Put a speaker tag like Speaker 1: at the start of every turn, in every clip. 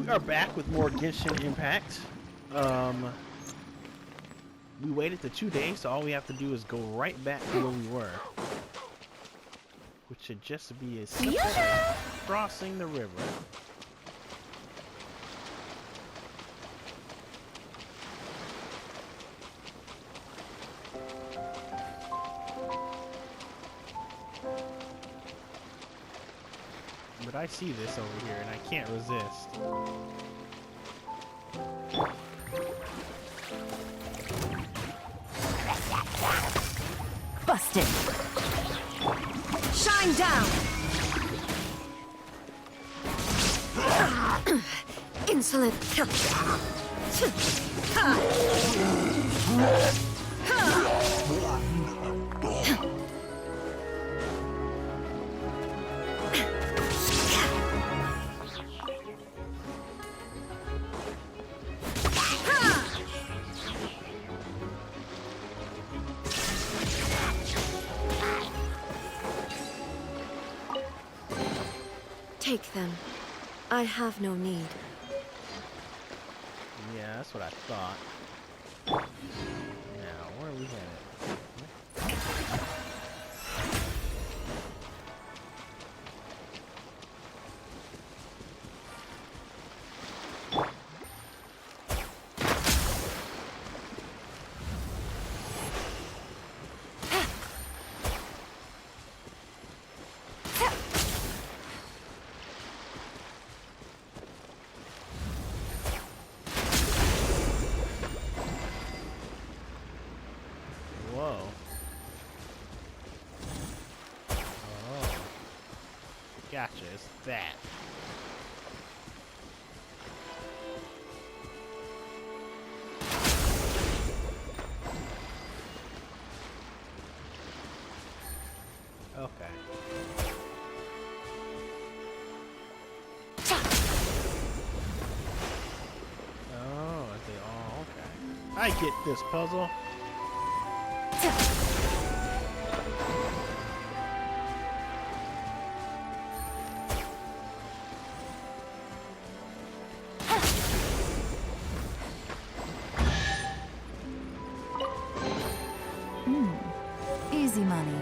Speaker 1: Are back with more Genshin Impact. We waited the 2 days, so all we have to do is go right back to where we were. Which should just be as simple as crossing the river. But I see this over here and I can't resist.
Speaker 2: Busted! Shine down! Insolent! Take them. I have no need.
Speaker 1: Yeah, that's what I thought. Now, where are we headed? Whoa. Oh. Gotcha, it's that. Okay. Oh, they all okay. I get this puzzle.
Speaker 2: Easy money.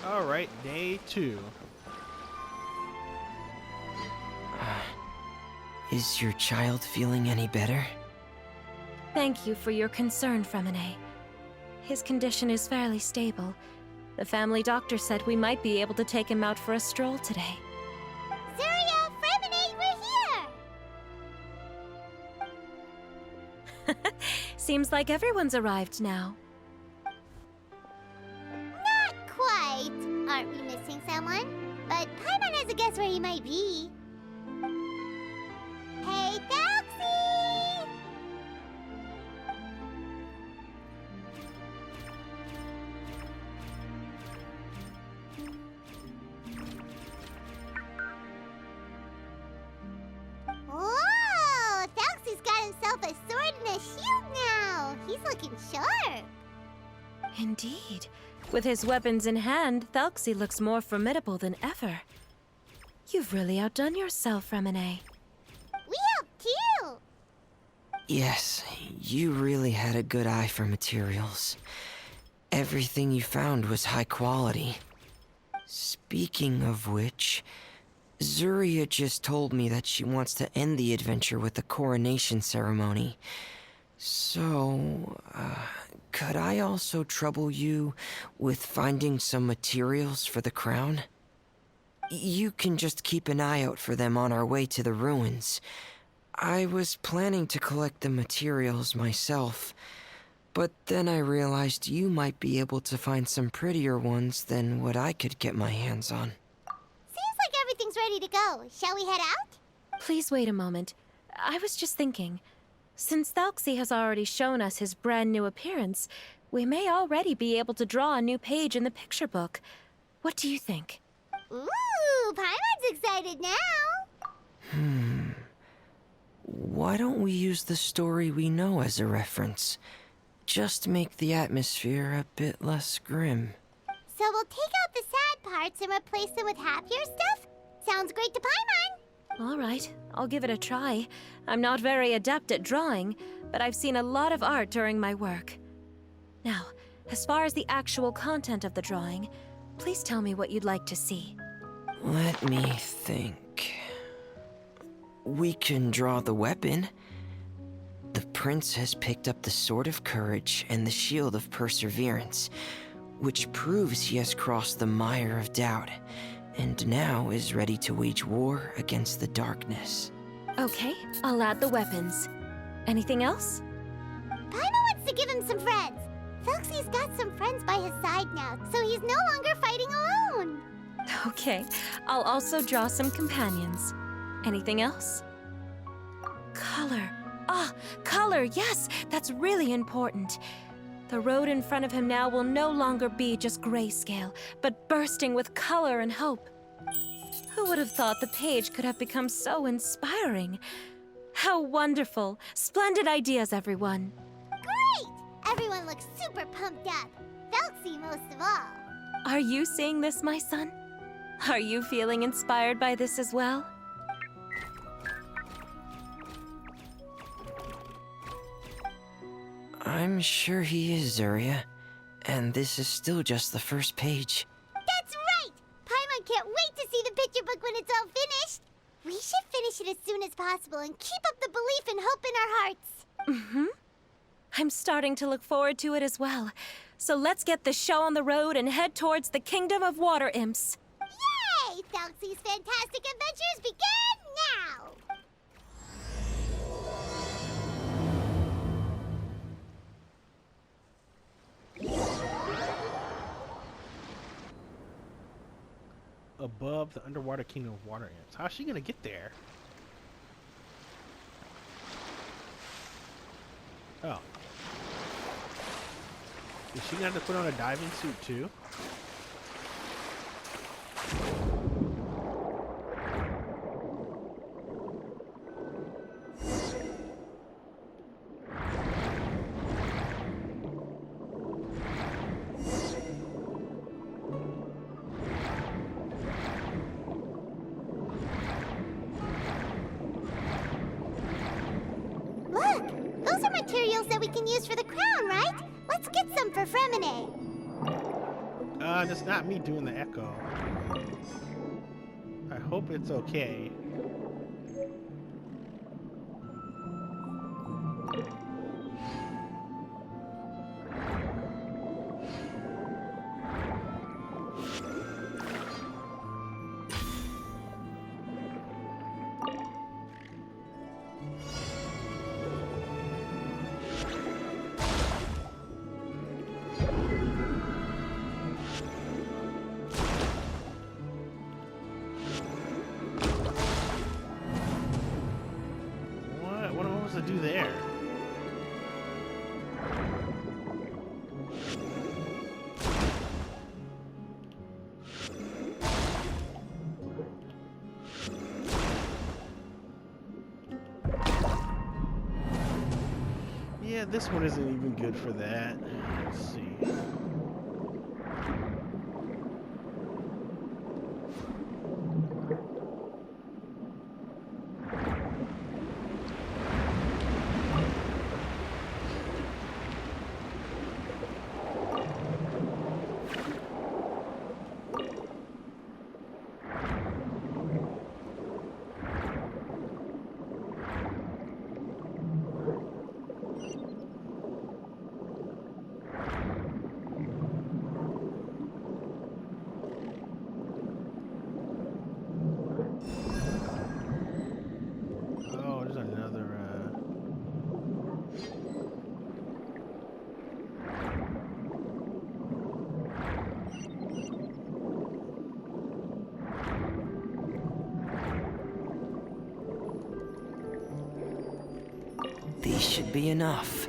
Speaker 1: All right, day 2.
Speaker 3: Is your child feeling any better?
Speaker 4: Thank you for your concern, Freminet. His condition is fairly stable. The family doctor said we might be able to take him out for a stroll today.
Speaker 5: Zuria, Freminet, we're here!
Speaker 4: Seems like everyone's arrived now.
Speaker 5: Not quite. Aren't we missing someone? But Paimon has a guess where he might be. Hey, Thelxie! Whoa! Thelxie's got himself a sword and a shield now! He's looking sharp!
Speaker 4: Indeed. With his weapons in hand, Thelxie looks more formidable than ever. You've really outdone yourself, Freminet.
Speaker 5: We helped too!
Speaker 3: Yes, you really had a good eye for materials. Everything you found was high quality. Speaking of which, Zuria just told me that she wants to end the adventure with a coronation ceremony. So, could I also trouble you with finding some materials for the crown? You can just keep an eye out for them on our way to the ruins. I was planning to collect the materials myself, but then I realized you might be able to find some prettier ones than what I could get my hands on.
Speaker 5: Seems like everything's ready to go. Shall we head out?
Speaker 4: Please wait a moment. I was just thinking. Since Thelxie has already shown us his brand new appearance, we may already be able to draw a new page in the picture book. What do you think?
Speaker 5: Ooh, Paimon's excited now!
Speaker 3: Why don't we use the story we know as a reference? just make the atmosphere a bit less grim.
Speaker 5: So we'll take out the sad parts and replace them with happier stuff? Sounds great to Paimon.
Speaker 4: All right, I'll give it a try. I'm not very adept at drawing, but I've seen a lot of art during my work. Now, as far as the actual content of the drawing, please tell me what you'd like to see.
Speaker 3: Let me think. We can draw the weapon. The prince has picked up the Sword of Courage and the Shield of Perseverance, which proves he has crossed the mire of doubt, and now is ready to wage war against the darkness.
Speaker 4: Okay, I'll add the weapons. Anything else?
Speaker 5: Paimon wants to give him some friends. Thelxie's got some friends by his side now, so he's no longer fighting alone.
Speaker 4: Okay, I'll also draw some companions. Anything else? Color. Ah, color, yes, that's really important. The road in front of him now will no longer be just grayscale, but bursting with color and hope. Who would have thought the page could have become so inspiring? How wonderful! Splendid ideas, everyone.
Speaker 5: Great! Everyone looks super pumped up. Thelxie most of all.
Speaker 4: Are you seeing this, my son? Are you feeling inspired by this as well?
Speaker 3: I'm sure he is, Zuria. And this is still just the first page.
Speaker 5: That's right! Paimon can't wait to see the picture book when it's all finished. We should finish it as soon as possible and keep up the belief and hope in our hearts.
Speaker 4: Mm-hmm. I'm starting to look forward to it as well. So let's get the show on the road and head towards the Kingdom of Water Imps.
Speaker 5: Yay! Thelxie's fantastic adventures begin now!
Speaker 1: Above the underwater kingdom of water imps. How's she gonna get there? Oh. Is she gonna have to put on a diving suit too?
Speaker 5: Look! Those are materials that we can use for the crown, right? Let's get some for Freminet.
Speaker 1: That's not me doing the echo. I hope it's okay. What am I supposed to do there? Yeah, this one isn't even good for that. Let's see. Oh, there's another,
Speaker 3: These should be enough.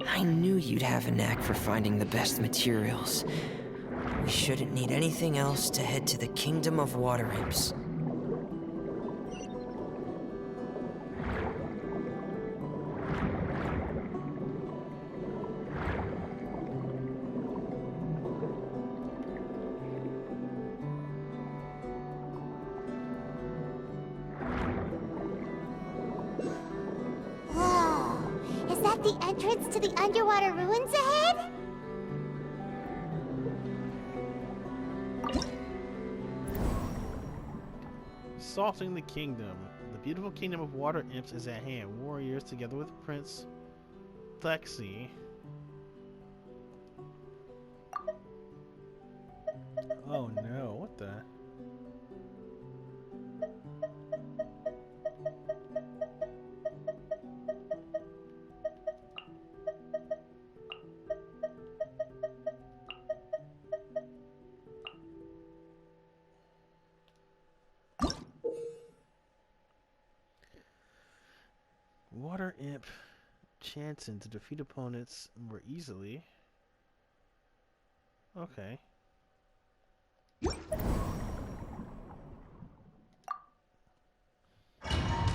Speaker 3: I knew you'd have a knack for finding the best materials. We shouldn't need anything else to head to the Kingdom of Water Imps.
Speaker 5: the entrance to the underwater ruins ahead?
Speaker 1: Assaulting the kingdom. The beautiful kingdom of water imps is at hand. Warriors, together with Prince Thelxie. Oh no, what the? Water imp Chanson to defeat opponents more easily. Okay.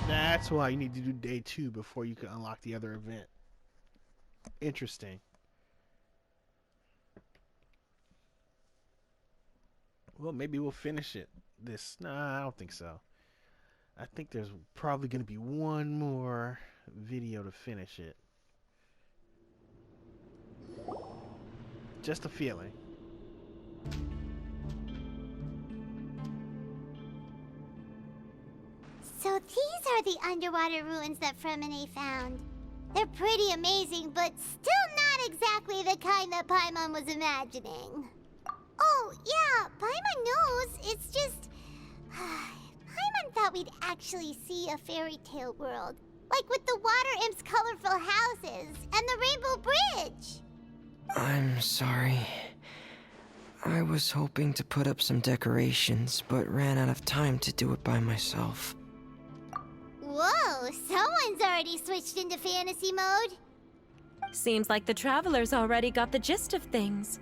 Speaker 1: That's why you need to do day 2 before you can unlock the other event. Interesting. Well, maybe we'll finish it. Nah, I don't think so. I think there's probably going to be one more video to finish it. Just a feeling.
Speaker 5: So these are the underwater ruins that Freminet found. They're pretty amazing, but still not exactly the kind that Paimon was imagining. Oh, yeah, Paimon knows. It's just... Paimon thought we'd actually see a fairy tale world. Like with the water imp's colorful houses and the rainbow bridge.
Speaker 3: I'm sorry. I was hoping to put up some decorations, but ran out of time to do it by myself.
Speaker 5: Whoa, someone's already switched into fantasy mode.
Speaker 4: Seems like the travelers already got the gist of things.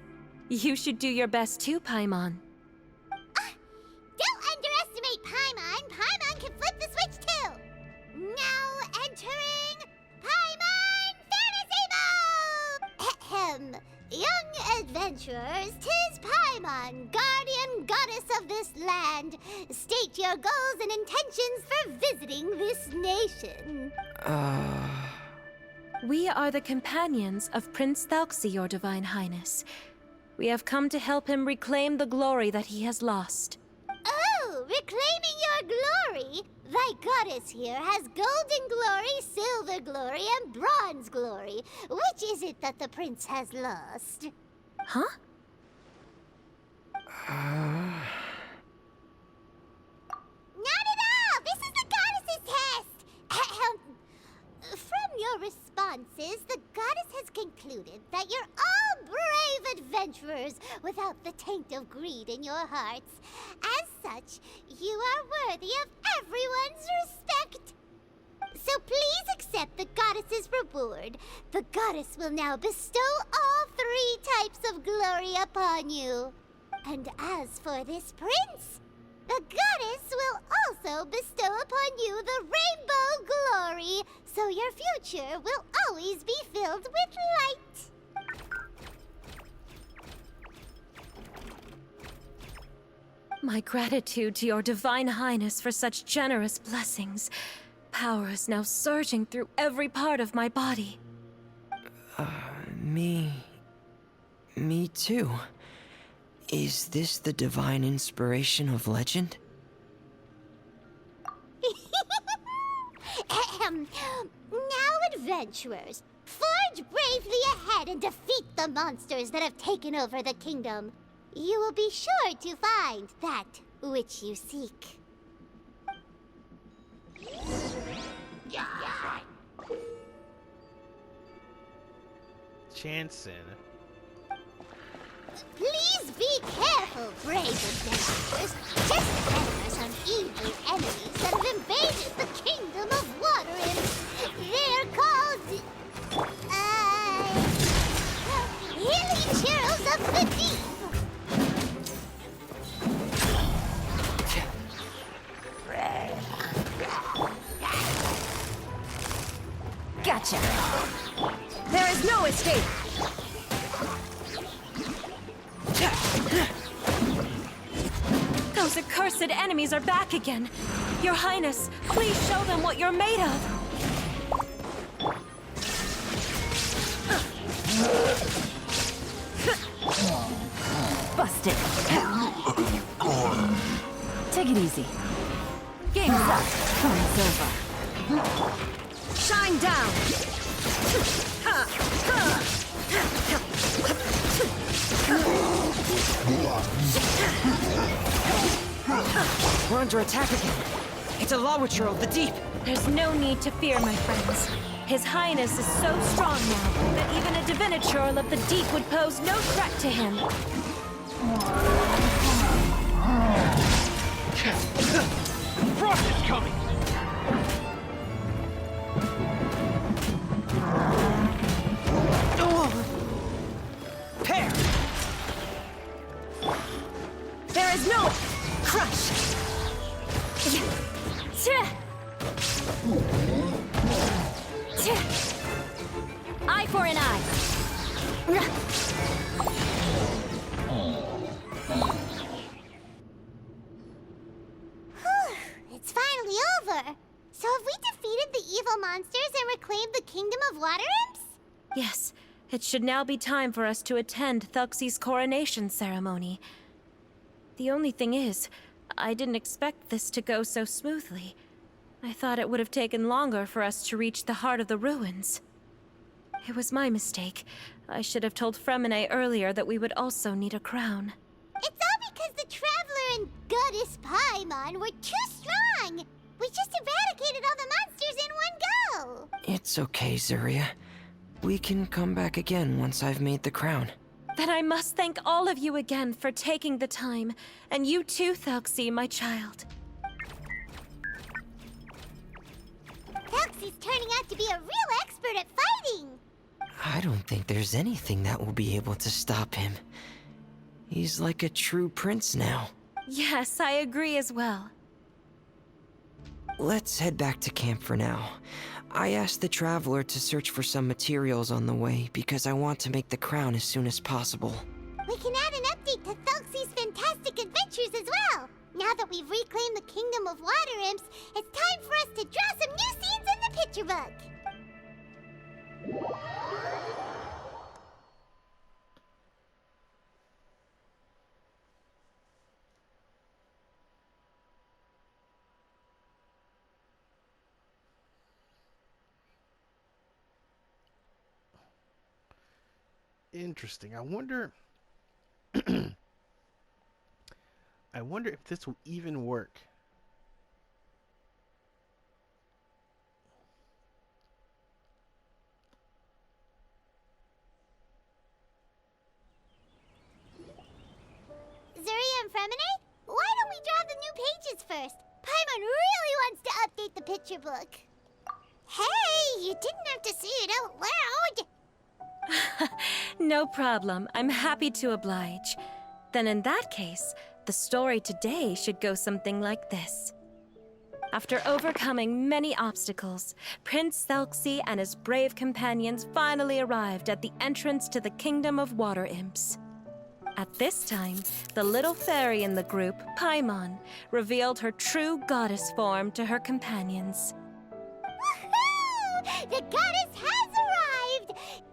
Speaker 4: You should do your best too, Paimon.
Speaker 5: Don't underestimate Paimon. Paimon can flip the switch too. Now entering Paimon Fantasy Mode! Ahem. Young adventurers, 'tis Paimon, guardian goddess of this land. State your goals and intentions for visiting this nation.
Speaker 4: We are the companions of Prince Thelxie, your Divine Highness. We have come to help him reclaim the glory that he has lost.
Speaker 5: Oh, reclaiming your glory? Thy goddess here has golden glory, silver glory, and bronze glory. Which is it that the prince has lost?
Speaker 4: Huh?
Speaker 5: Not at all! This is the goddess's test! From your responses, the goddess has concluded that you're all brave adventurers without the taint of greed in your hearts. As such, you are worthy of everyone's respect. So please accept the goddess's reward. The goddess will now bestow all 3 types of glory upon you. And as for this prince, the goddess will also bestow upon you the rainbow glory, so your future will always be filled with light.
Speaker 4: My gratitude to your Divine Highness for such generous blessings. Power is now surging through every part of my body.
Speaker 3: Me too. Is this the divine inspiration of legend?
Speaker 5: Now, adventurers, forge bravely ahead and defeat the monsters that have taken over the kingdom. You will be sure to find that which you seek.
Speaker 1: Chanson.
Speaker 5: Please be careful, brave adventurers. Just ahead are some evil enemies that have invaded the kingdom of water imps. They're called... Hilly Churls of the Deep.
Speaker 2: Gotcha! There is no escape!
Speaker 4: Those accursed enemies are back again. Your Highness, please show them what you're made of.
Speaker 2: Fun's over. Shine down!
Speaker 3: We're under attack again. It's a Lawitcher of the deep.
Speaker 4: There's no need to fear, my friends. His Highness is so strong now that even a diviniture of the deep would pose no threat to him.
Speaker 6: Frost is coming!
Speaker 3: Pair!
Speaker 2: There is no... Crush!
Speaker 4: Eye for an eye.
Speaker 5: It's finally over. So have we defeated the evil monsters and reclaimed the Kingdom of Water Imps?
Speaker 4: Yes, it should now be time for us to attend Thelxie's coronation ceremony. The only thing is, I didn't expect this to go so smoothly. I thought it would have taken longer for us to reach the heart of the ruins. It was my mistake. I should have told Freminet earlier that we would also need a crown.
Speaker 5: It's all because the Traveler and Goddess Paimon were too strong! We just eradicated all the monsters in one go!
Speaker 3: It's okay, Zuria. We can come back again once I've made the crown.
Speaker 4: Then I must thank all of you again for taking the time. And you too, Thelxie, my child.
Speaker 5: Thelxie's turning out to be a real expert at fighting!
Speaker 3: I don't think there's anything that will be able to stop him. He's like a true prince now.
Speaker 4: Yes, I agree as well.
Speaker 3: Let's head back to camp for now. I asked the Traveler to search for some materials on the way because I want to make the crown as soon as possible.
Speaker 5: We can add an update to Thelxie's fantastic adventures as well! Now that we've reclaimed the Kingdom of Water Imps, it's time for us to draw some new scenes in the picture book!
Speaker 1: Interesting. I wonder I wonder if this will even work.
Speaker 5: Zuria and Freminet, why don't we draw the new pages first? Paimon really wants to update the picture book. Hey, you didn't have to say it out loud.
Speaker 4: No problem. I'm happy to oblige. Then in that case, the story today should go something like this. After overcoming many obstacles, Prince Thelxie and his brave companions finally arrived at the entrance to the Kingdom of Water Imps. At this time, the little fairy in the group, Paimon, revealed her true goddess form to her companions.
Speaker 5: Woohoo! The goddess has arrived!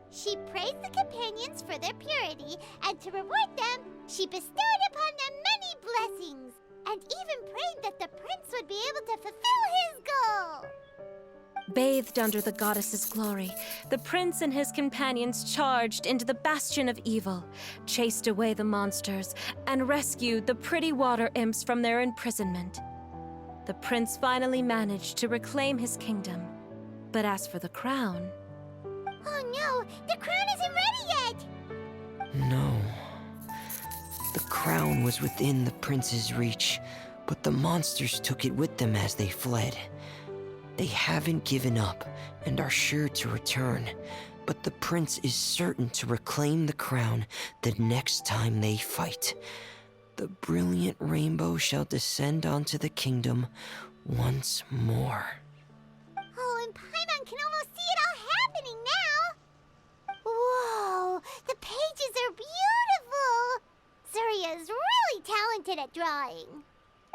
Speaker 5: She praised the companions for their purity, and to reward them, she bestowed upon them many blessings, and even prayed that the prince would be able to fulfill his goal.
Speaker 4: Bathed under the goddess's glory, the prince and his companions charged into the bastion of evil, chased away the monsters, and rescued the pretty water imps from their imprisonment. The prince finally managed to reclaim his kingdom. But as for the crown...
Speaker 5: Oh no, the crown isn't ready yet!
Speaker 3: No. The crown was within the prince's reach, but the monsters took it with them as they fled. They haven't given up and are sure to return, but the prince is certain to reclaim the crown the next time they fight. The brilliant rainbow shall descend onto the kingdom once more.
Speaker 5: Oh, and Paimon can almost see it all happening now! Whoa, the pages are beautiful! Zuria is really talented at drawing.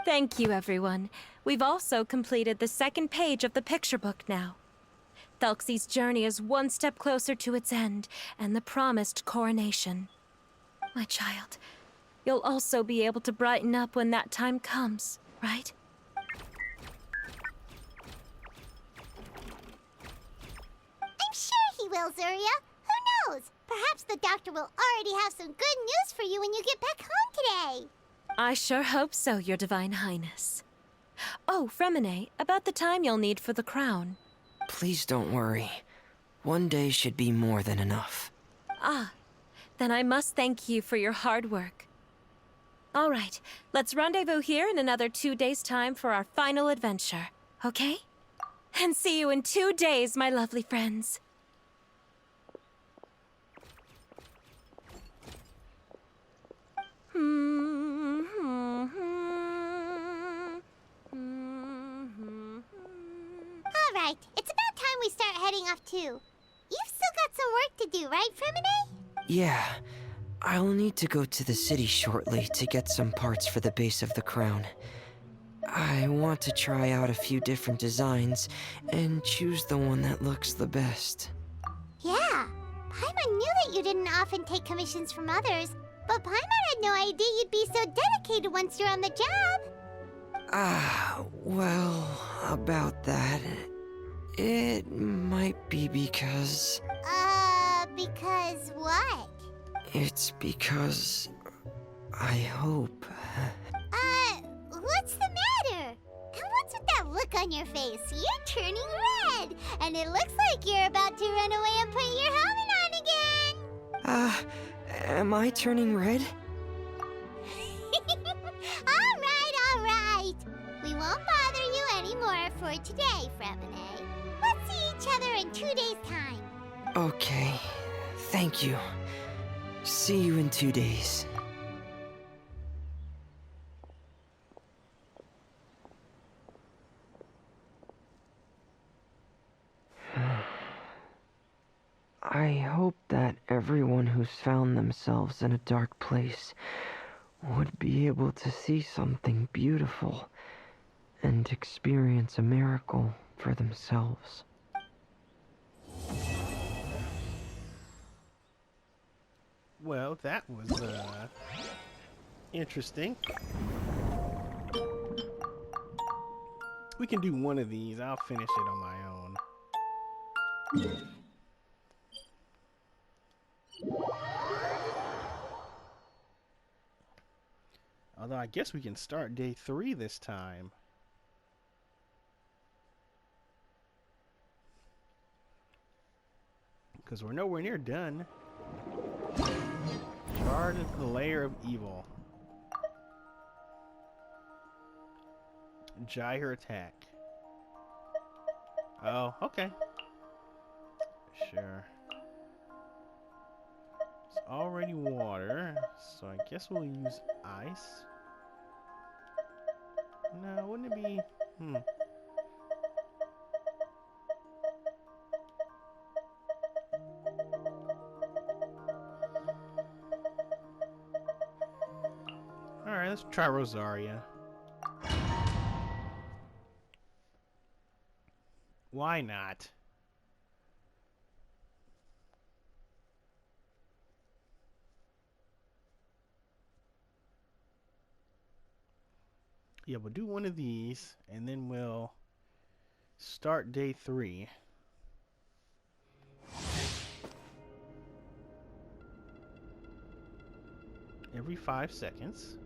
Speaker 4: Thank you, everyone. We've also completed the second page of the picture book now. Thelxie's journey is one step closer to its end, and the promised coronation. My child, you'll also be able to brighten up when that time comes, right?
Speaker 5: will, Zuria. Who knows? Perhaps the doctor will already have some good news for you when you get back home today.
Speaker 4: I sure hope so, Your Divine Highness. Oh, Freminet, about the time you'll need for the crown.
Speaker 3: Please don't worry. One day should be more than enough.
Speaker 4: Ah, then I must thank you for your hard work. All right, let's rendezvous here in another 2 days' time for our final adventure, okay? And see you in 2 days, my lovely friends.
Speaker 5: All right, it's about time we start heading off too. You've still got some work to do, right, Freminet?
Speaker 3: Yeah, I'll need to go to the city shortly to get some parts for the base of the crown. I want to try out a few different designs and choose the one that looks the best.
Speaker 5: Yeah, Paimon knew that you didn't often take commissions from others, but Paimon had no idea you'd be so dedicated once you're on the job.
Speaker 3: Well, about that, it might be because...
Speaker 5: Because what?
Speaker 3: It's because... I hope...
Speaker 5: What's the matter? And what's with that look on your face? You're turning red, and it looks like you're about to run away and put your helmet on again.
Speaker 3: Am I turning red?
Speaker 5: All right. We won't bother you anymore for today, Freminet. Let's see each other in 2 days' time.
Speaker 3: Okay, thank you. See you in 2 days. I hope that everyone who's found themselves in a dark place would be able to see something beautiful and experience a miracle for themselves.
Speaker 1: Well, that was interesting. We can do one of these. I'll finish it on my own. Although I guess we can start day 3 this time. Because we're nowhere near done. Charge the layer of evil. Gyre attack. Oh, okay. Sure. It's already water, so I guess we'll use ice. No, wouldn't it be... Alright, let's try Rosaria. Why not? Yeah, we'll do one of these, and then we'll start day 3. Every 5 seconds.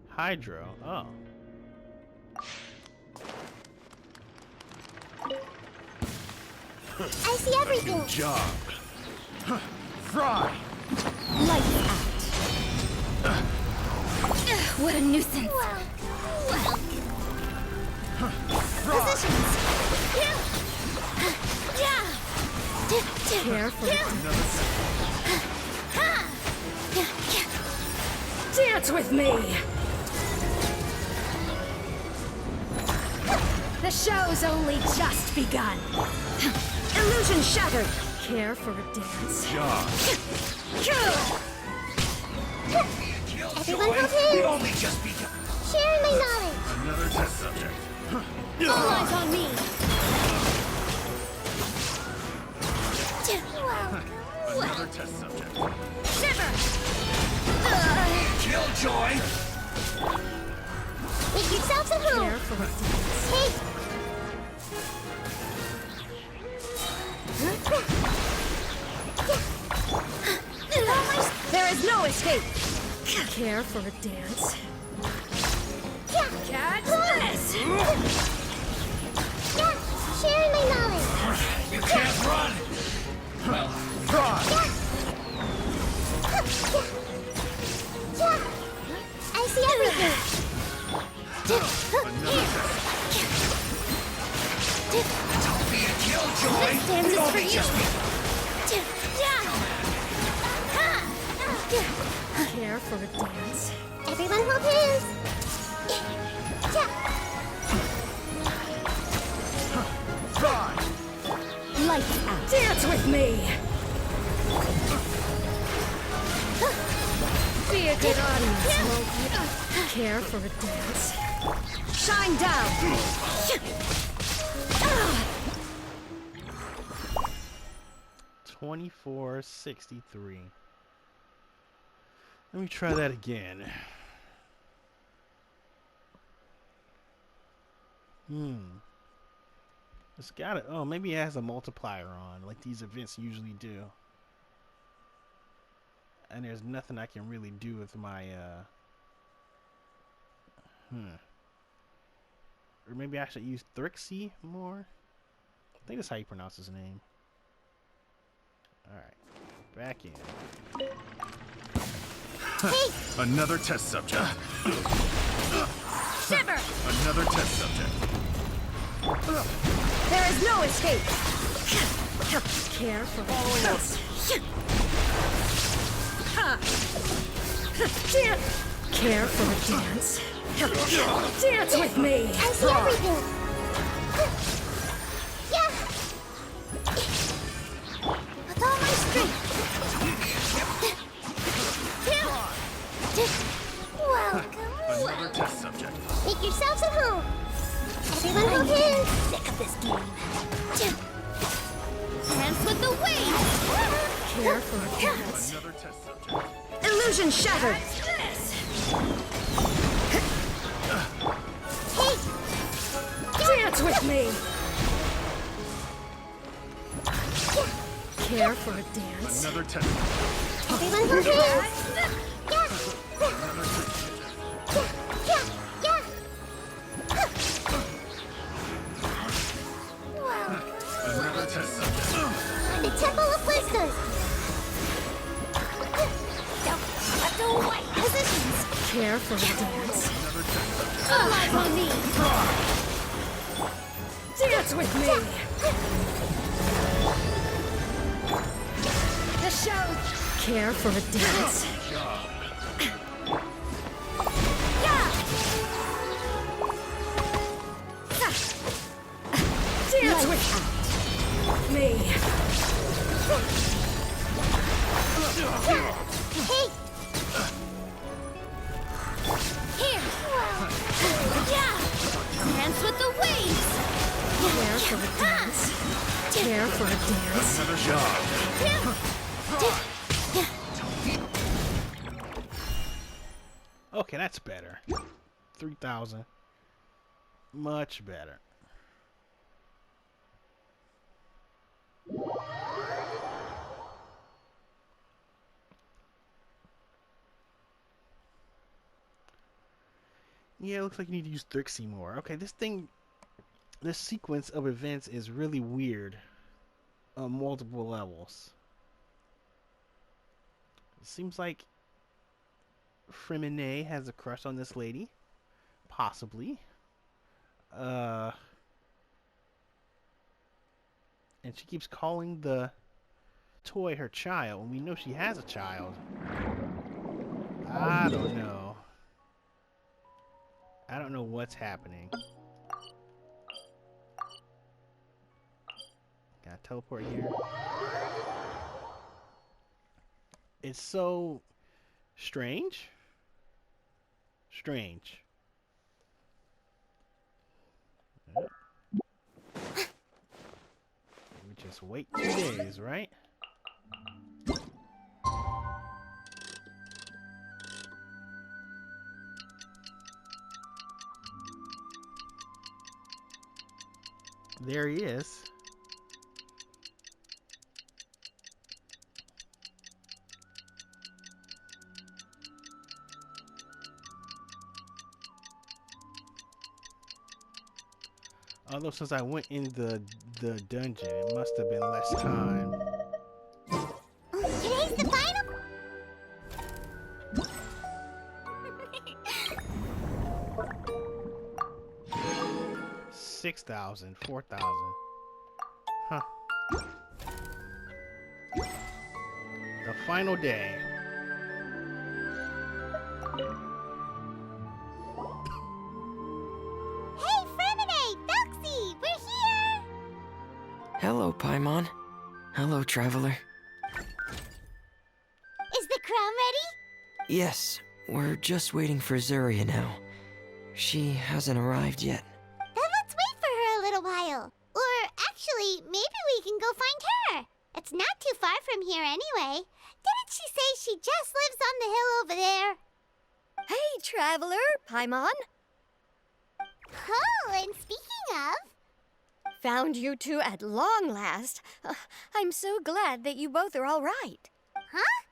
Speaker 1: Hydro. Oh.
Speaker 5: I see everything.
Speaker 6: Good job. Fry.
Speaker 2: Lights out. What a nuisance.
Speaker 5: Well.
Speaker 2: Positions. Careful. Dance with me. The show's only just begun. Illusion shattered. Care for a dance?
Speaker 6: Job.
Speaker 5: Everyone hold hands.
Speaker 6: We've only just begun.
Speaker 5: Sharing my knowledge.
Speaker 6: Another test subject.
Speaker 2: All eyes on me.
Speaker 6: Another test subject.
Speaker 2: Shiver.
Speaker 6: Killjoy.
Speaker 5: Make yourselves at home.
Speaker 2: Care for a dance?
Speaker 5: Hey,
Speaker 2: There is no escape! Care for a dance? Catch this!
Speaker 5: Yeah, sharing my knowledge.
Speaker 6: You can't run! Well, try!
Speaker 5: Yeah, I see everything.
Speaker 6: Don't be a killjoy!
Speaker 5: This dance is
Speaker 6: Don't
Speaker 5: for
Speaker 6: be
Speaker 5: you.
Speaker 6: just me!
Speaker 2: Care for a dance?
Speaker 5: Everyone hold hands.
Speaker 6: Try!
Speaker 2: Lights out! Dance with me! Be a good audience, won't you? Care for a dance? Shine down!
Speaker 1: 2463. Let me try that again. It's got it. Oh, maybe it has a multiplier on, like these events usually do. And there's nothing I can really do with my Or maybe I should use Thelxie more. I think that's how you pronounce his name. Alright. Back in.
Speaker 6: Another test subject.
Speaker 2: Shiver!
Speaker 6: Another test subject.
Speaker 2: There is no escape! Care for a dance? Care for a dance? Dance with me!
Speaker 5: I see everything. Yeah. With all my strength. Welcome.
Speaker 6: Another test subject.
Speaker 5: Make yourselves at home. Everyone hold hands. Sick of this game. Dance with the waves.
Speaker 2: Care for a dance?
Speaker 6: Another test subject.
Speaker 2: Illusion shattered!
Speaker 5: Hey.
Speaker 2: Dance with me! Care for a dance?
Speaker 6: Another test.
Speaker 5: Everyone hold hands. Yeah. Yeah. Wow.
Speaker 6: Another test subject.
Speaker 5: The Temple of Whiskers. Don't let the white positions.
Speaker 2: Care for a dance?
Speaker 6: Another test subject.
Speaker 5: All eyes on me.
Speaker 2: Dance with me!
Speaker 5: The show.
Speaker 2: Care for a dance? Dance with me!
Speaker 5: Hey. Here. Yeah. Dance with the waves.
Speaker 2: Care for a dance? Care for a dance?
Speaker 6: Another job.
Speaker 1: Okay, that's better. 3,000. Much better. Yeah, it looks like you need to use Thelxie more. Okay, this sequence of events is really weird on multiple levels. It seems like Freminet has a crush on this lady. Possibly. And she keeps calling the toy her child, and we know she has a child. I don't know. I don't know what's happening. Gotta teleport here. It's so strange. Strange. We just wait 2 days, right? There he is. Although since I went in the dungeon, it must have been less time.
Speaker 5: Today's the final.
Speaker 1: 6,000, 4,000. Huh. The final day.
Speaker 5: Hey, Freminet! Thelxie! We're here!
Speaker 3: Hello, Paimon. Hello, traveler.
Speaker 5: Is the crown ready?
Speaker 3: Yes, we're just waiting for Zuria now. She hasn't arrived yet.
Speaker 5: Then let's wait for her a little while. Or actually, maybe we can go find her. It's not too far from here anyway. Didn't she say she just lives on the hill over there?
Speaker 2: Hey, traveler, Paimon.
Speaker 5: Oh, and speaking of...
Speaker 2: Found you two at long last. I'm so glad that you both are all right.
Speaker 5: Huh?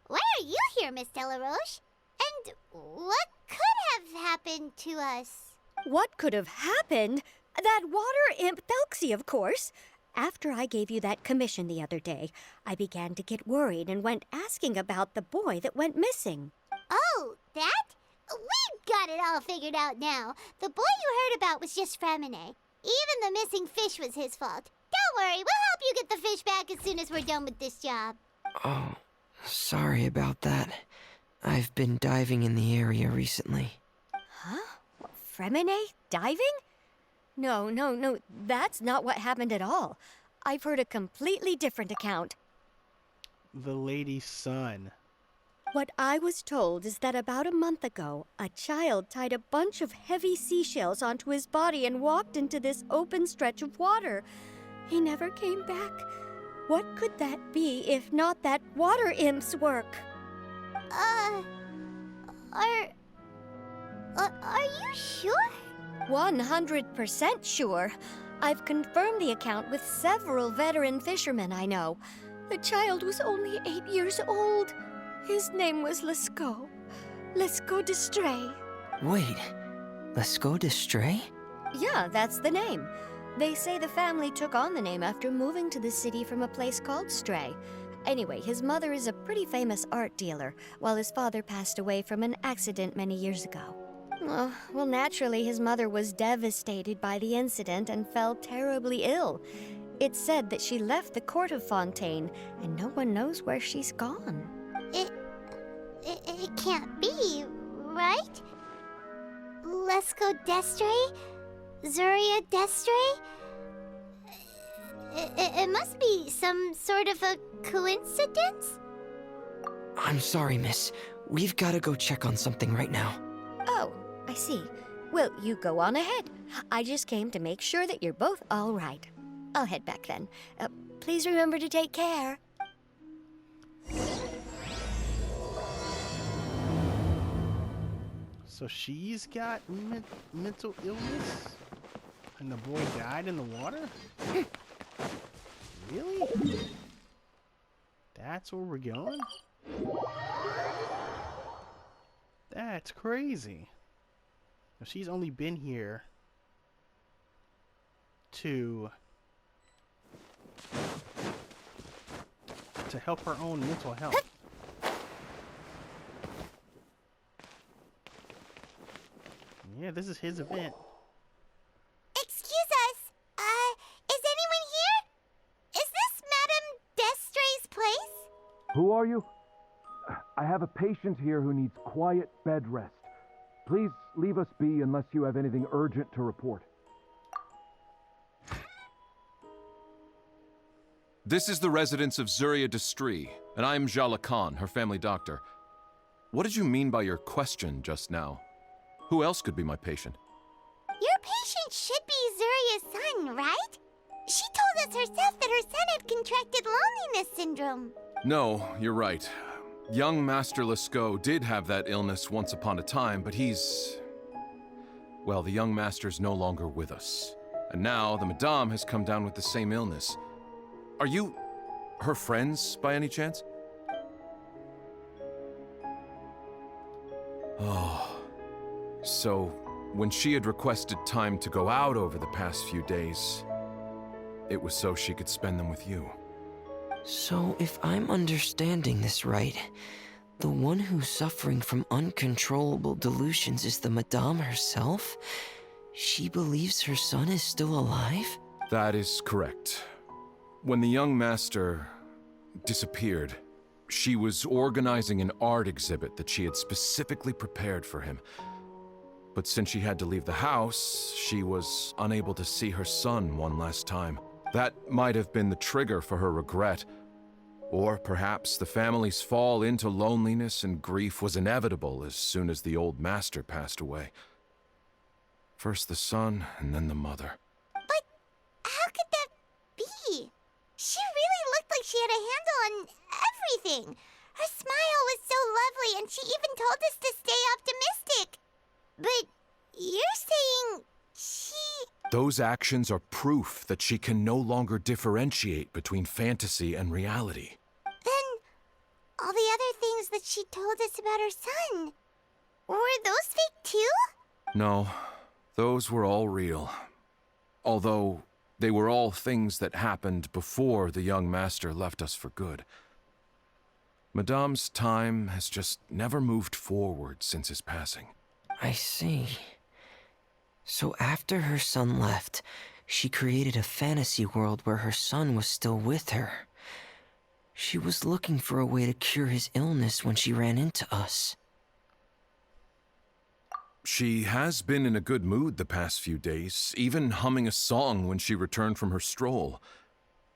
Speaker 5: Why are you here, Miss Delaroche? And what could have happened to us?
Speaker 2: What could have happened? That water imp Thelxie, of course. After I gave you that commission the other day, I began to get worried and went asking about the boy that went missing.
Speaker 5: Oh, that? We've got it all figured out now. The boy you heard about was just Freminet. Even the missing fish was his fault. Don't worry, we'll help you get the fish back as soon as we're done with this job.
Speaker 3: Oh, sorry about that. I've been diving in the area recently.
Speaker 2: Huh? Freminet diving? No, that's not what happened at all. I've heard a completely different account.
Speaker 1: The lady's son.
Speaker 2: What I was told is that about a month ago, a child tied a bunch of heavy seashells onto his body and walked into this open stretch of water. He never came back. What could that be if not that water imp's work?
Speaker 5: Are you sure?
Speaker 2: 100% sure. I've confirmed the account with several veteran fishermen I know. The child was only 8 years old. His name was Lescaut. Lescaut d'Estray.
Speaker 3: Wait, Lescaut d'Estray?
Speaker 2: Yeah, that's the name. They say the family took on the name after moving to the city from a place called Stray. Anyway, his mother is a pretty famous art dealer, while his father passed away from an accident many years ago. Well, naturally, his mother was devastated by the incident and fell terribly ill. It's said that she left the court of Fontaine, and no one knows where she's gone.
Speaker 5: It can't be, right? Lescaut d'Estray? Zuria d'Estray? It must be some sort of a coincidence?
Speaker 3: I'm sorry, miss. We've got to go check on something right now.
Speaker 2: Oh, I see. Well, you go on ahead. I just came to make sure that you're both all right. I'll head back then. Please remember to take care.
Speaker 1: So she's got mental illness? And the boy died in the water? Really? That's where we're going? That's crazy. She's only been here to help her own mental health. Yeah, this is his event.
Speaker 5: Excuse us. Is anyone here? Is this Madame d'Estray's place?
Speaker 7: Who are you? I have a patient here who needs quiet bed rest. Please leave us be unless you have anything urgent to report.
Speaker 8: This is the residence of Zuria d'Estray, and I'm Jala Khan, her family doctor. What did you mean by your question just now? Who else could be my patient?
Speaker 5: Your patient should be Zuria's son, right? She told us herself that her son had contracted loneliness syndrome.
Speaker 8: No, you're right. Young Master Lescaut did have that illness once upon a time, but well, the young master's no longer with us. And now the Madame has come down with the same illness. Are you her friends, by any chance? Oh, so when she had requested time to go out over the past few days, it was so she could spend them with you.
Speaker 3: So, if I'm understanding this right, the one who's suffering from uncontrollable delusions is the Madame herself? She believes her son is still alive?
Speaker 8: That is correct. When the young master disappeared, she was organizing an art exhibit that she had specifically prepared for him. But since she had to leave the house, she was unable to see her son one last time. That might have been the trigger for her regret. Or perhaps the family's fall into loneliness and grief was inevitable as soon as the old master passed away. First the son, and then the mother.
Speaker 5: But how could that be? She really looked like she had a handle on everything. Her smile was so lovely, and she even told us to stay optimistic. But you're saying she...
Speaker 8: Those actions are proof that she can no longer differentiate between fantasy and reality.
Speaker 5: Then, all the other things that she told us about her son, were those fake too?
Speaker 8: No, those were all real. Although, they were all things that happened before the young master left us for good. Madame's time has just never moved forward since his passing.
Speaker 3: I see. So after her son left, she created a fantasy world where her son was still with her. She was looking for a way to cure his illness when she ran into us.
Speaker 8: She has been in a good mood the past few days, even humming a song when she returned from her stroll.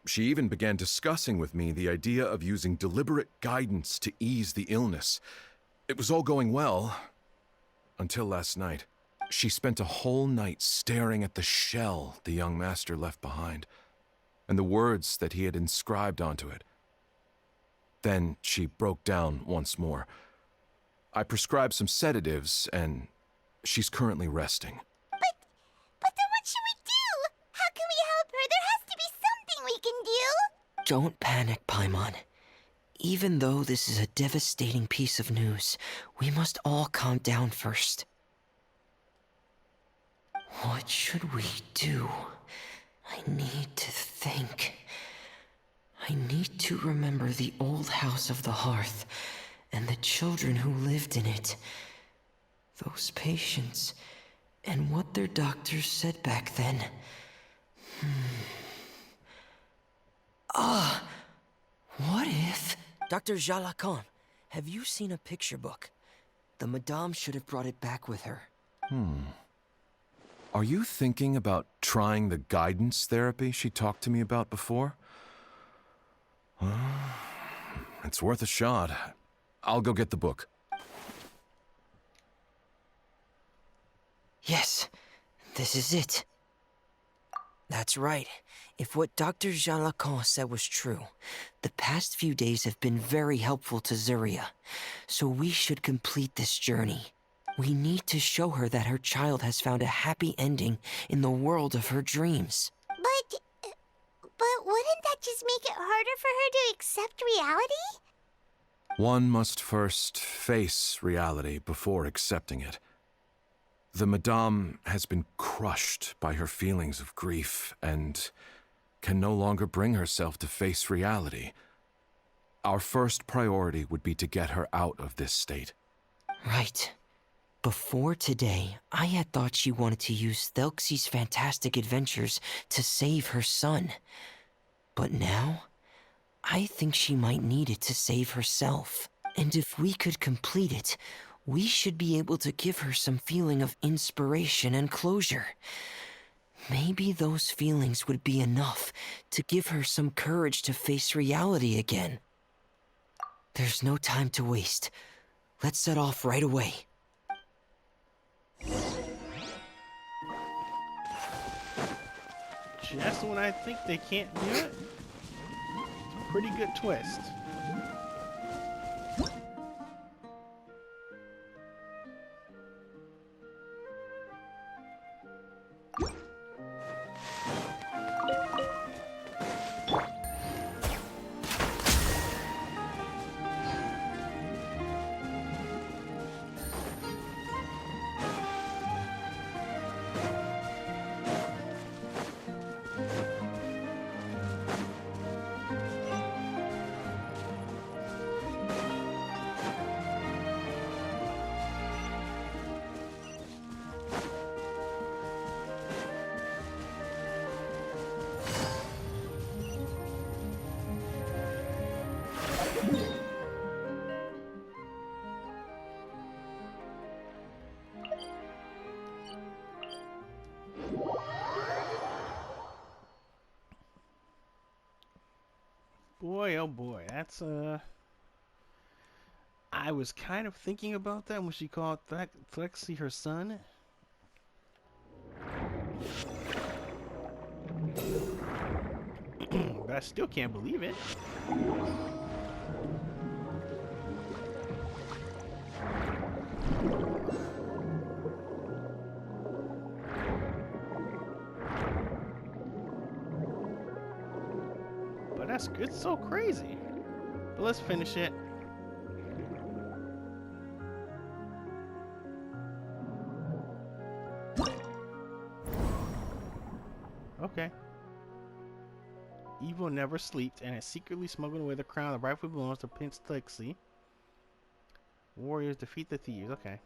Speaker 8: She even began discussing with me the idea of using deliberate guidance to ease the illness. It was all going well, until last night. She spent a whole night staring at the shell the young master left behind, and the words that he had inscribed onto it. Then she broke down once more. I prescribed some sedatives, and she's currently resting.
Speaker 5: But then what should we do? How can we help her? There has to be something we can do.
Speaker 3: Don't panic, Paimon. Even though this is a devastating piece of news, we must all calm down first. What should we do? I need to think. I need to remember the old house of the hearth and the children who lived in it. Those patients and what their doctors said back then. What if... Dr. Jalacan, have you seen a picture book? The Madame should have brought it back with her.
Speaker 8: Are you thinking about trying the guidance therapy she talked to me about before? It's worth a shot. I'll go get the book.
Speaker 3: Yes, this is it. That's right. If what Dr. Jalacan said was true, the past few days have been very helpful to Zuria, so we should complete this journey. We need to show her that her child has found a happy ending in the world of her dreams.
Speaker 5: But wouldn't that just make it harder for her to accept reality?
Speaker 8: One must first face reality before accepting it. The Madame has been crushed by her feelings of grief and can no longer bring herself to face reality. Our first priority would be to get her out of this state.
Speaker 3: Right. Before today, I had thought she wanted to use Thelxie's fantastic adventures to save her son. But now, I think she might need it to save herself. And if we could complete it, we should be able to give her some feeling of inspiration and closure. Maybe those feelings would be enough to give her some courage to face reality again. There's no time to waste. Let's set off right away.
Speaker 1: Just when I think they can't do it, pretty good twist. boy, that's I was kind of thinking about that when she called Thelxie her son. But I still can't believe it. But it's so crazy. But let's finish it. Okay. Evil never sleeps and has secretly smuggled away the crown that rightfully belongs to Prince Thelxie. Warriors defeat the thieves. Okay.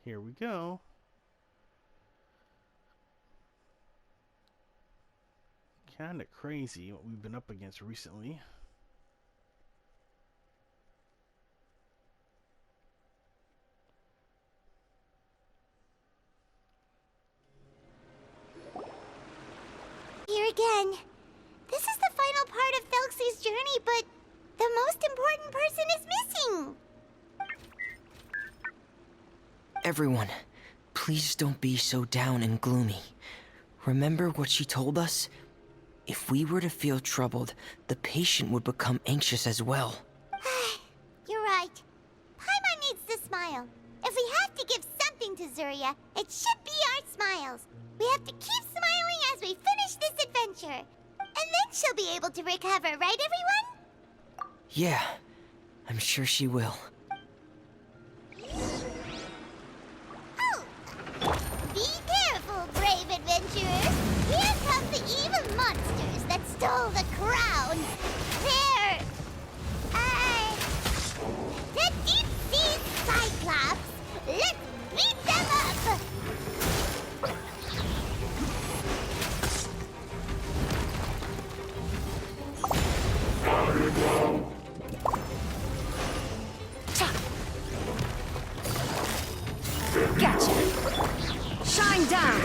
Speaker 1: Here we go. Kinda crazy what we've been up against recently.
Speaker 5: Here again. This is the final part of Thelxie's journey, but the most important person is missing.
Speaker 3: Everyone, please don't be so down and gloomy. Remember what she told us? If we were to feel troubled, the patient would become anxious as well.
Speaker 5: You're right. Paimon needs to smile. If we have to give something to Zuria, it should be our smiles. We have to keep smiling as we finish this adventure. And then she'll be able to recover, right, everyone?
Speaker 3: Yeah, I'm sure she will.
Speaker 5: Oh! Be careful, brave adventurers! Here come the evil monsters that stole the crown! They're... the deep-sea Cyclops! Let's beat them up!
Speaker 9: Gotcha! Shine down!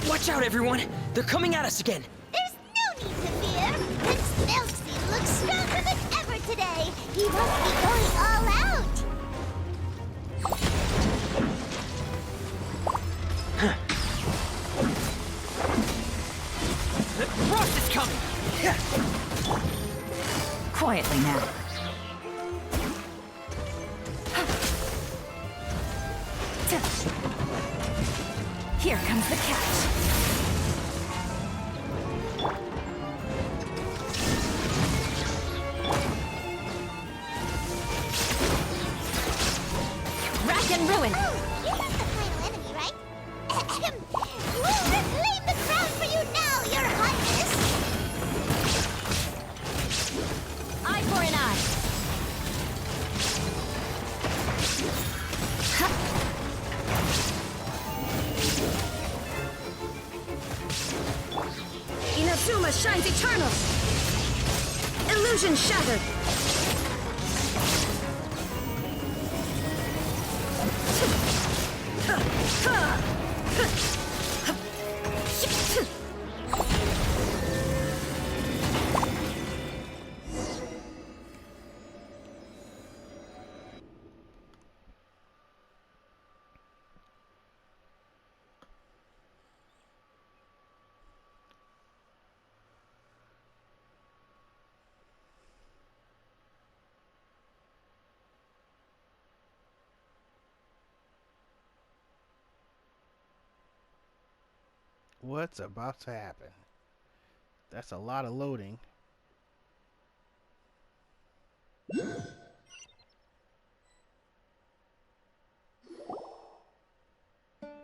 Speaker 3: Watch out, everyone! They're coming at us again!
Speaker 5: There's no need to fear! Prince Thelxie looks stronger than ever today! He must be going all out!
Speaker 3: Frost is coming!
Speaker 9: Quietly now. Here comes the catch.
Speaker 4: Rack and ruin!
Speaker 5: Oh, you're not the final enemy, right? We'll reclaim the crown for you now, Your Highness!
Speaker 4: Eye for an eye!
Speaker 9: Inazuma shines eternal! Illusion shattered!
Speaker 1: What's about to happen? That's a lot of loading.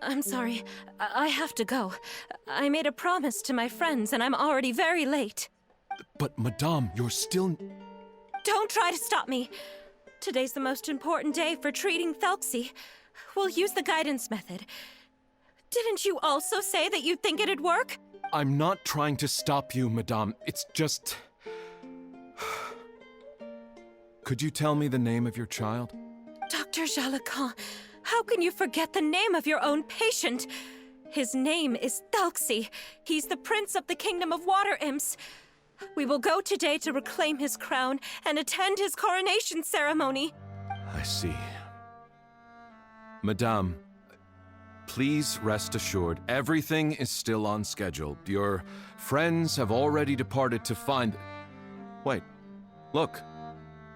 Speaker 4: I'm sorry. I have to go. I made a promise to my friends, and I'm already very late.
Speaker 8: But, Madame, you're still...
Speaker 4: Don't try to stop me. Today's the most important day for treating Thelxie. We'll use the guidance method. Didn't you also say that you'd think it'd work?
Speaker 8: I'm not trying to stop you, Madame. It's just... Could you tell me the name of your child?
Speaker 4: Dr. Jalacan, how can you forget the name of your own patient? His name is Thelxie. He's the prince of the kingdom of water imps. We will go today to reclaim his crown and attend his coronation ceremony.
Speaker 8: I see. Madame, please rest assured, everything is still on schedule. Your friends have already departed to find... Wait, look.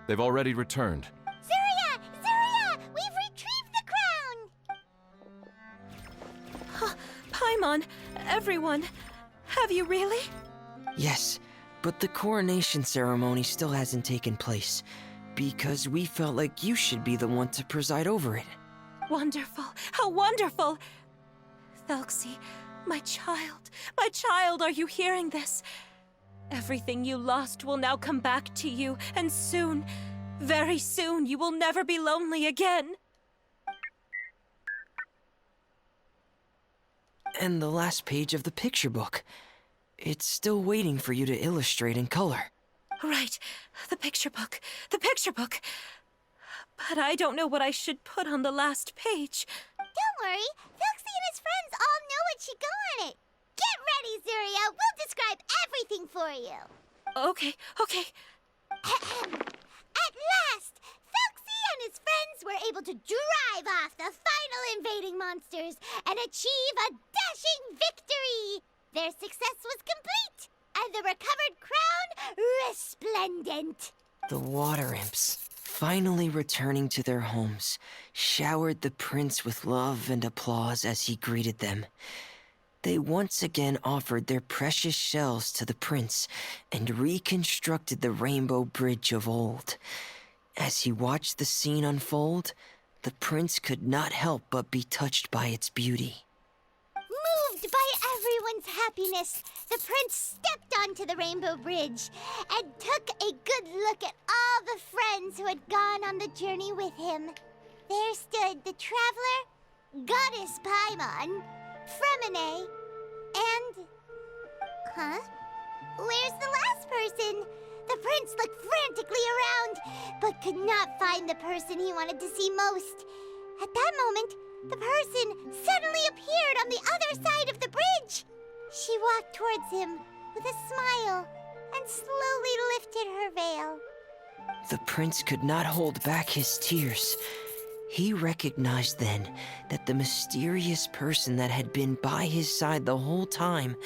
Speaker 8: They've already returned.
Speaker 5: Zuria! Zuria! We've retrieved the crown!
Speaker 4: Paimon, everyone, have you really?
Speaker 3: Yes, but the coronation ceremony still hasn't taken place, because we felt like you should be the one to preside over it.
Speaker 4: Wonderful, how wonderful! Thelxie, my child, are you hearing this? Everything you lost will now come back to you, and soon, very soon, you will never be lonely again.
Speaker 3: And the last page of the picture book. It's still waiting for you to illustrate in color.
Speaker 4: Right, the picture book. But I don't know what I should put on the last page.
Speaker 5: Don't worry, Thelxie and his friends all know what should go on it. Get ready, Zuria. We'll describe everything for you.
Speaker 4: Okay.
Speaker 5: At last, Thelxie and his friends were able to drive off the final invading monsters and achieve a dashing victory. Their success was complete, and the recovered crown resplendent.
Speaker 3: The water imps, finally returning to their homes, showered the prince with love and applause as he greeted them. They once again offered their precious shells to the prince and reconstructed the rainbow bridge of old. As he watched the scene unfold, the prince could not help but be touched by its beauty.
Speaker 5: Moved by everyone's happiness, the prince stepped onto the rainbow bridge and took a good look at all the friends who had gone on the journey with him. There stood the traveler, Goddess Paimon, Freminet, and... Where's the last person? The prince looked frantically around, but could not find the person he wanted to see most. At that moment, the person suddenly appeared on the other side of the bridge. She walked towards him with a smile and slowly lifted her veil.
Speaker 3: The prince could not hold back his tears. He recognized then that the mysterious person that had been by his side the whole time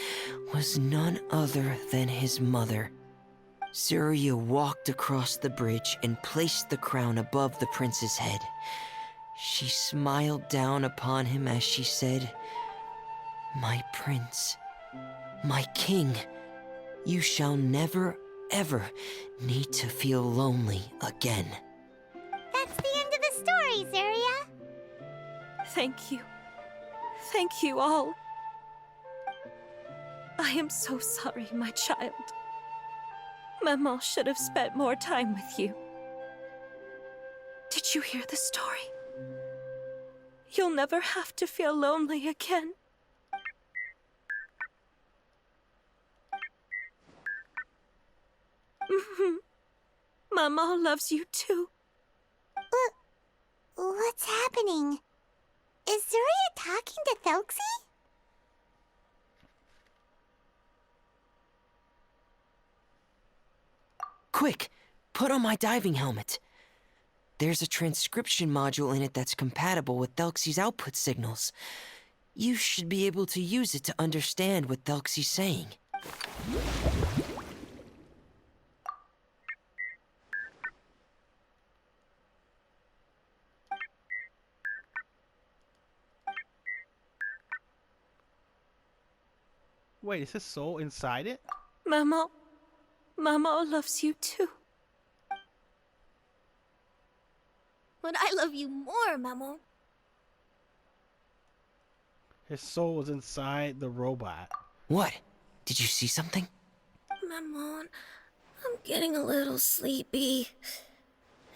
Speaker 3: was none other than his mother. Zuria walked across the bridge and placed the crown above the prince's head. She smiled down upon him as she said, "My prince, my king, you shall never, ever need to feel lonely again."
Speaker 5: That's the end of the story, Zuria.
Speaker 4: Thank you. Thank you all. I am so sorry, my child. Maman should have spent more time with you. Did you hear the story? You'll never have to feel lonely again. Maman loves you too.
Speaker 5: What's happening? Is Zuria talking to Thelxie?
Speaker 3: Quick, put on my diving helmet. There's a transcription module in it that's compatible with Thelxie's output signals. You should be able to use it to understand what Thelxie's saying.
Speaker 1: Wait, is his soul inside it?
Speaker 4: Maman loves you too.
Speaker 10: But I love you more, Maman.
Speaker 1: His soul was inside the robot.
Speaker 3: What? Did you see something?
Speaker 4: Maman, I'm getting a little sleepy.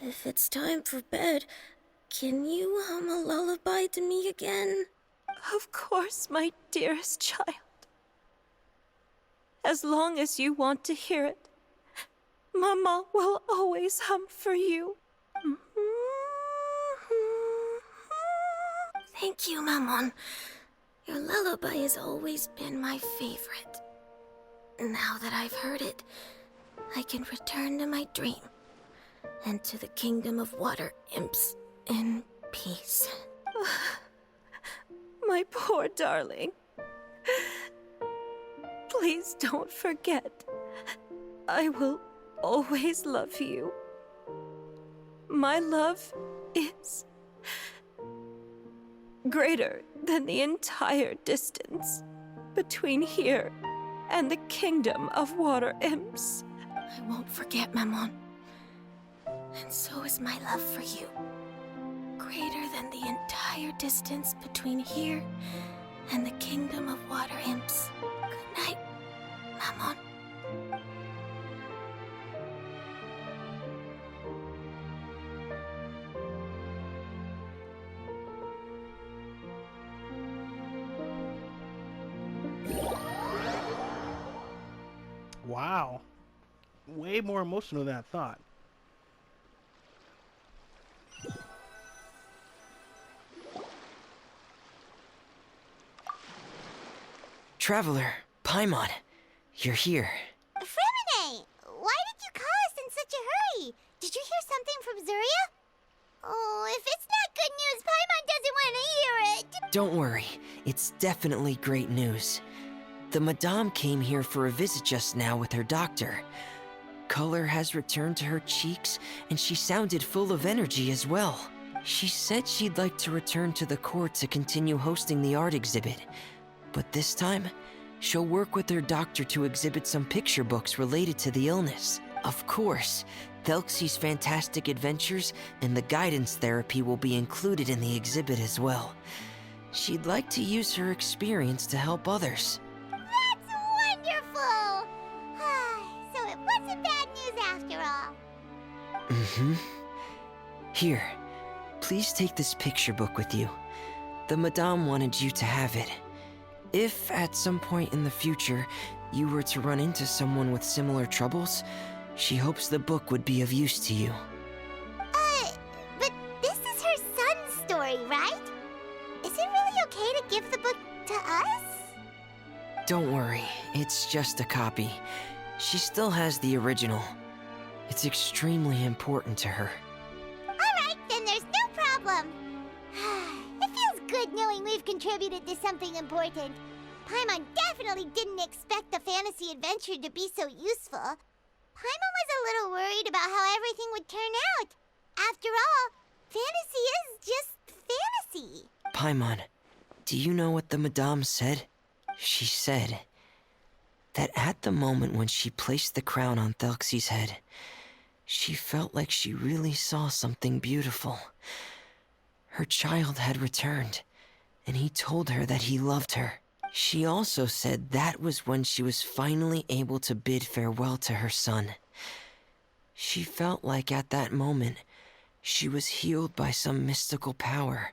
Speaker 4: If it's time for bed, can you hum a lullaby to me again? Of course, my dearest child. As long as you want to hear it, Mama will always hum for you. Thank you, Maman. Your lullaby has always been my favorite. Now that I've heard it, I can return to my dream and to the kingdom of water imps in peace. My poor darling. Please don't forget. I will always love you. My love is greater than the entire distance between here and the kingdom of water imps. I won't forget, Maman. And so is my love for you. Greater than the entire distance between here and the kingdom of water imps. Good night, Maman.
Speaker 1: Wow. Way more emotional than I thought.
Speaker 3: Traveler, Paimon, you're here.
Speaker 5: Freminet, why did you call us in such a hurry? Did you hear something from Zuria? Oh, if it's not good news, Paimon doesn't want to hear it.
Speaker 3: Don't worry, it's definitely great news. The Madame came here for a visit just now with her doctor. Color has returned to her cheeks, and she sounded full of energy as well. She said she'd like to return to the court to continue hosting the art exhibit. But this time, she'll work with her doctor to exhibit some picture books related to the illness. Of course, Thelxie's fantastic adventures and the guidance therapy will be included in the exhibit as well. She'd like to use her experience to help others.
Speaker 5: That's wonderful! So it wasn't bad news after all.
Speaker 3: Mm-hmm. Here, please take this picture book with you. The Madame wanted you to have it. If, at some point in the future, you were to run into someone with similar troubles, she hopes the book would be of use to you.
Speaker 5: But this is her son's story, right? Is it really okay to give the book to us?
Speaker 3: Don't worry, it's just a copy. She still has the original. It's extremely important to her.
Speaker 5: Alright, then there's no problem. It feels good knowing we've contributed to something important. Paimon definitely didn't expect the fantasy adventure to be so useful. Paimon was a little worried about how everything would turn out. After all, fantasy is just fantasy.
Speaker 3: Paimon, do you know what the Madame said? She said that at the moment when she placed the crown on Thelxie's head, she felt like she really saw something beautiful. Her child had returned, and he told her that he loved her. She also said that was when she was finally able to bid farewell to her son. She felt like at that moment, she was healed by some mystical power,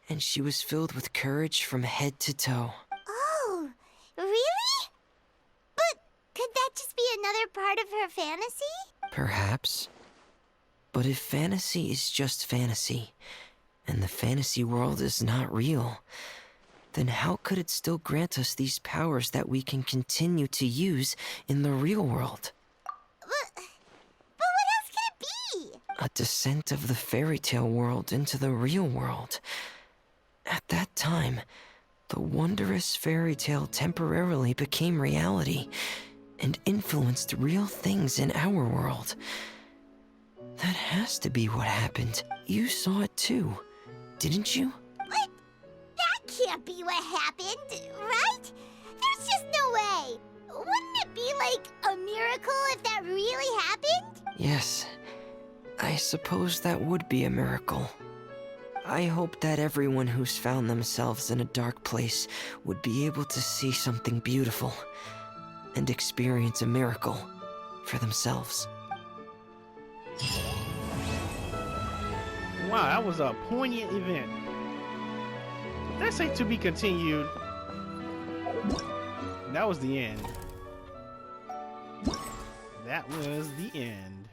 Speaker 3: and she was filled with courage from head to toe.
Speaker 5: Oh, really? But could that just be another part of her fantasy?
Speaker 3: Perhaps. But if fantasy is just fantasy, and the fantasy world is not real, then how could it still grant us these powers that we can continue to use in the real world?
Speaker 5: But what else could it be?
Speaker 3: A descent of the fairy tale world into the real world. At that time, the wondrous fairy tale temporarily became reality and influenced real things in our world. That has to be what happened. You saw it too, didn't you?
Speaker 5: But that can't be what happened, right? There's just no way. Wouldn't it be like a miracle if that really happened?
Speaker 3: Yes, I suppose that would be a miracle. I hope that everyone who's found themselves in a dark place would be able to see something beautiful and experience a miracle for themselves.
Speaker 1: Wow, that was a poignant event. Let's say to be continued. That was the end. That was the end.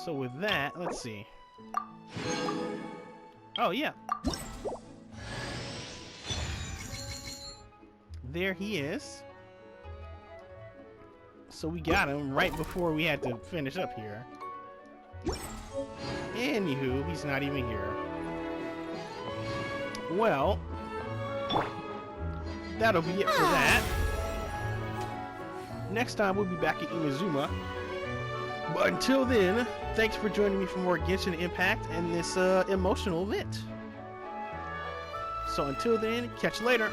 Speaker 1: So with that, let's see. Oh, yeah. There he is. So we got him right before we had to finish up here. Anywho, he's not even here. Well, that'll be it for that. Next time we'll be back at Inazuma. But until then, thanks for joining me for more Genshin Impact and this emotional event. So until then, catch you later.